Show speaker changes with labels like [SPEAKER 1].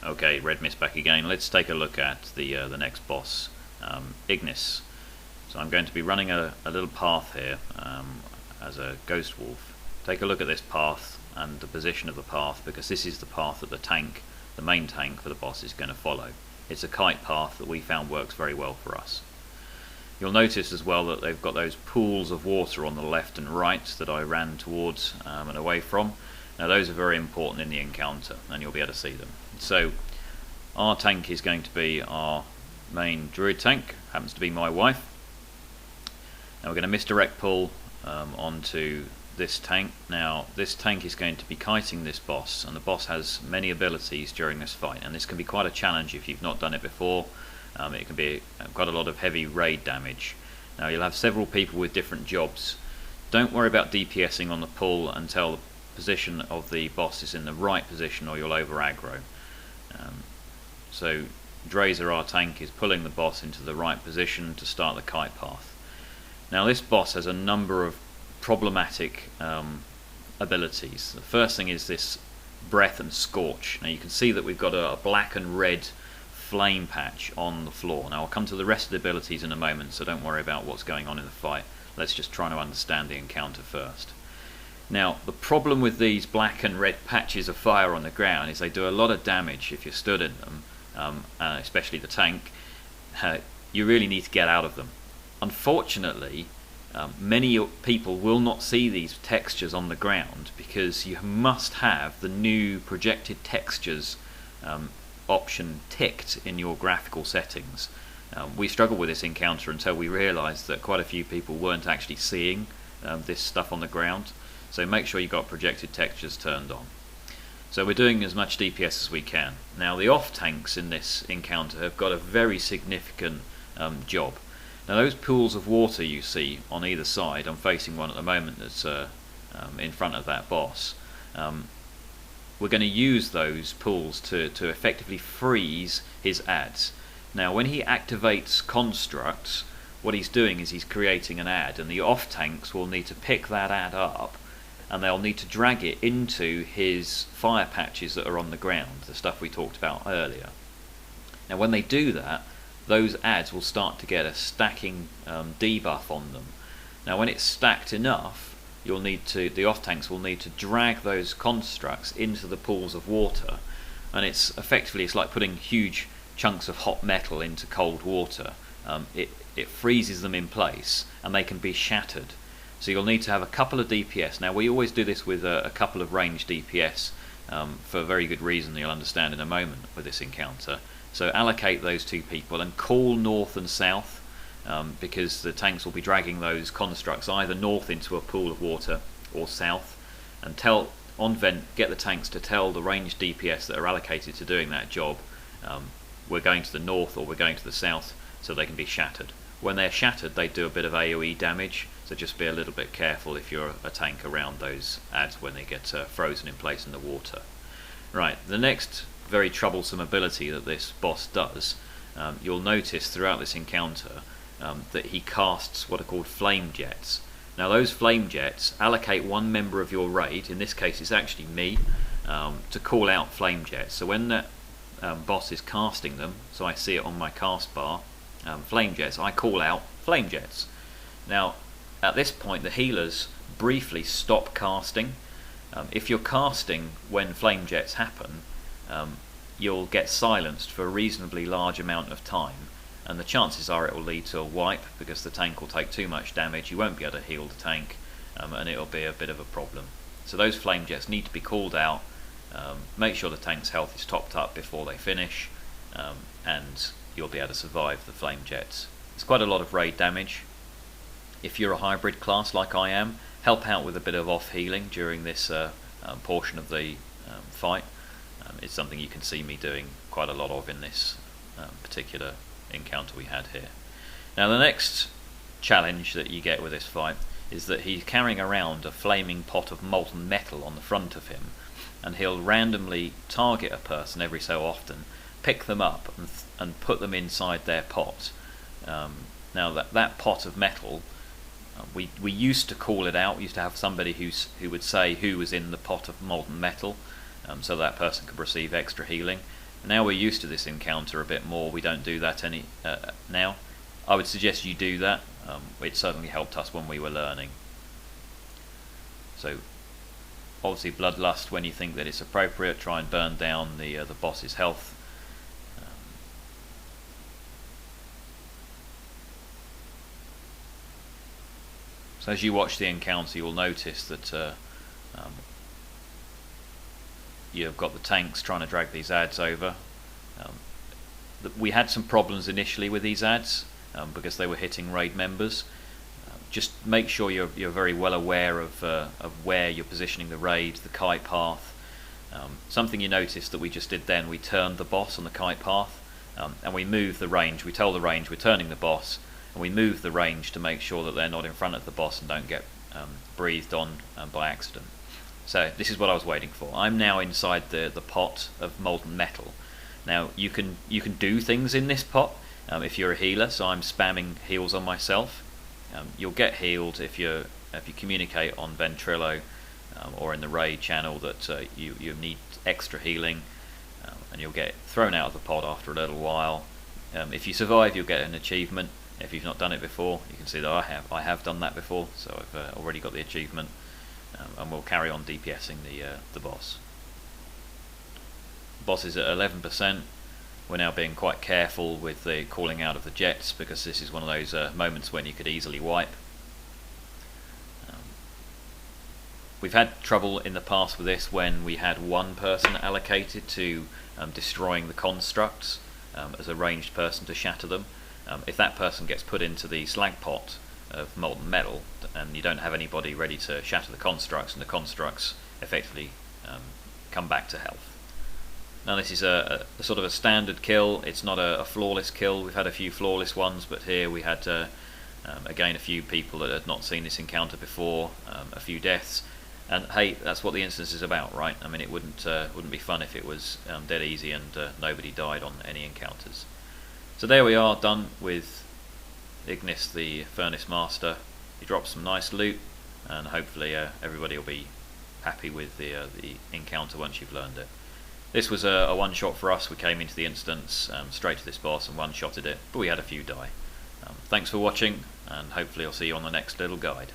[SPEAKER 1] Okay, Redmist back again. Let's take a look at the next boss, Ignis. So I'm going to be running a little path here as a ghost wolf. Take a look at this path and the position of the path, because this is the path that the main tank for the boss, is going to follow. It's a kite path that we found works very well for us. You'll notice as well that they've got those pools of water on the left and right that I ran towards and away from. Now those are very important in the encounter, and you'll be able to see them. So our tank is going to be our main druid tank, happens to be my wife. Now we're going to misdirect pull onto this tank. Now this tank is going to be kiting this boss, and the boss has many abilities during this fight, and this can be quite a challenge if you've not done it before. It can be quite a lot of heavy raid damage. Now you'll have several people with different jobs. Don't worry about DPSing on the pull until the position of the boss is in the right position, or you'll over aggro. So Drazer, our tank, is pulling the boss into the right position to start the kite path. Now this boss has a number of problematic abilities. The first thing is this breath and scorch. Now you can see that we've got a black and red flame patch on the floor. Now I'll come to the rest of the abilities in a moment, so don't worry about what's going on in the fight. Let's just try to understand the encounter first. Now the problem with these black and red patches of fire on the ground is they do a lot of damage if you're stood in them, especially the tank. You really need to get out of them. Unfortunately, many people will not see these textures on the ground, because you must have the new projected textures option ticked in your graphical settings. We struggled with this encounter until we realised that quite a few people weren't actually seeing this stuff on the ground, so make sure you've got projected textures turned on. So we're doing as much DPS as we can. Now the off tanks in this encounter have got a very significant job. Now those pools of water you see on either side, I'm facing one at the moment that's in front of that boss. We're going to use those pools to effectively freeze his adds. Now when he activates constructs, what he's doing is he's creating an add, and the off tanks will need to pick that add up, and they'll need to drag it into his fire patches that are on the ground, the stuff we talked about earlier. Now when they do that, those adds will start to get a stacking debuff on them. Now when it's stacked enough, the off tanks will need to drag those constructs into the pools of water, and it's like putting huge chunks of hot metal into cold water. It freezes them in place, and they can be shattered. So you'll need to have a couple of DPS. Now we always do this with a couple of ranged DPS for a very good reason you'll understand in a moment with this encounter. So allocate those two people and call north and south, because the tanks will be dragging those constructs either north into a pool of water or south, and get the tanks to tell the ranged DPS that are allocated to doing that job, we're going to the north or we're going to the south, so they can be shattered. When they're shattered, they do a bit of AoE damage, so just be a little bit careful if you're a tank around those adds when they get frozen in place in the water. Right, the next very troublesome ability that this boss does, you'll notice throughout this encounter that he casts what are called flame jets. Now those flame jets allocate one member of your raid, in this case it's actually me, to call out flame jets. So when that boss is casting them, so I see it on my cast bar, flame jets, I call out flame jets. Now at this point the healers briefly stop casting. If you're casting when flame jets happen, you'll get silenced for a reasonably large amount of time, and the chances are it will lead to a wipe, because the tank will take too much damage, you won't be able to heal the tank, and it'll be a bit of a problem. So those flame jets need to be called out. Make sure the tank's health is topped up before they finish, and you'll be able to survive the flame jets. It's quite a lot of raid damage. If you're a hybrid class like I am, help out with a bit of off healing during this portion of the fight. It's something you can see me doing quite a lot of in this particular encounter we had here. Now the next challenge that you get with this fight is that he's carrying around a flaming pot of molten metal on the front of him, and he'll randomly target a person every so often, pick them up and put them inside their pot. Now that pot of metal, we used to call it out. We used to have somebody who would say who was in the pot of molten metal, so that person could receive extra healing. Now we're used to this encounter a bit more, we don't do that now. I would suggest you do that. It certainly helped us when we were learning. So obviously bloodlust when you think that it's appropriate. Try and burn down the boss's health. So as you watch the encounter, you'll notice that you've got the tanks trying to drag these ads over. We had some problems initially with these ads because they were hitting raid members. Just make sure you're very well aware of where you're positioning the raid, the kite path. Something you noticed that we just did then, we turned the boss on the kite path, and we moved the range. We told the range we're turning the boss, and we moved the range to make sure that they're not in front of the boss and don't get breathed on by accident. So this is what I was waiting for. I'm now inside the pot of molten metal. Now you can do things in this pot if you're a healer. So I'm spamming heals on myself. You'll get healed if you communicate on Ventrilo or in the raid channel that you need extra healing, and you'll get thrown out of the pod after a little while. If you survive, you'll get an achievement. If you've not done it before, you can see that I have done that before, so I've already got the achievement, and we'll carry on DPSing the boss. The boss is at 11%. We're now being quite careful with the calling out of the jets because this is one of those moments when you could easily wipe. We've had trouble in the past with this when we had one person allocated to destroying the constructs as a ranged person to shatter them. If that person gets put into the slag pot of molten metal and you don't have anybody ready to shatter the constructs, and the constructs effectively come back to health. Now this is a sort of a standard kill. It's not a flawless kill. We've had a few flawless ones, but here we had again a few people that had not seen this encounter before, a few deaths, and hey, that's what the instance is about, right? I mean, it wouldn't be fun if it was dead easy and nobody died on any encounters. So there we are, done with Ignis, the Furnace Master. He dropped some nice loot, and hopefully everybody will be happy with the encounter once you've learned it. This was a one-shot for us. We came into the instance straight to this boss and one-shotted it, but we had a few die. Thanks for watching, and hopefully I'll see you on the next little guide.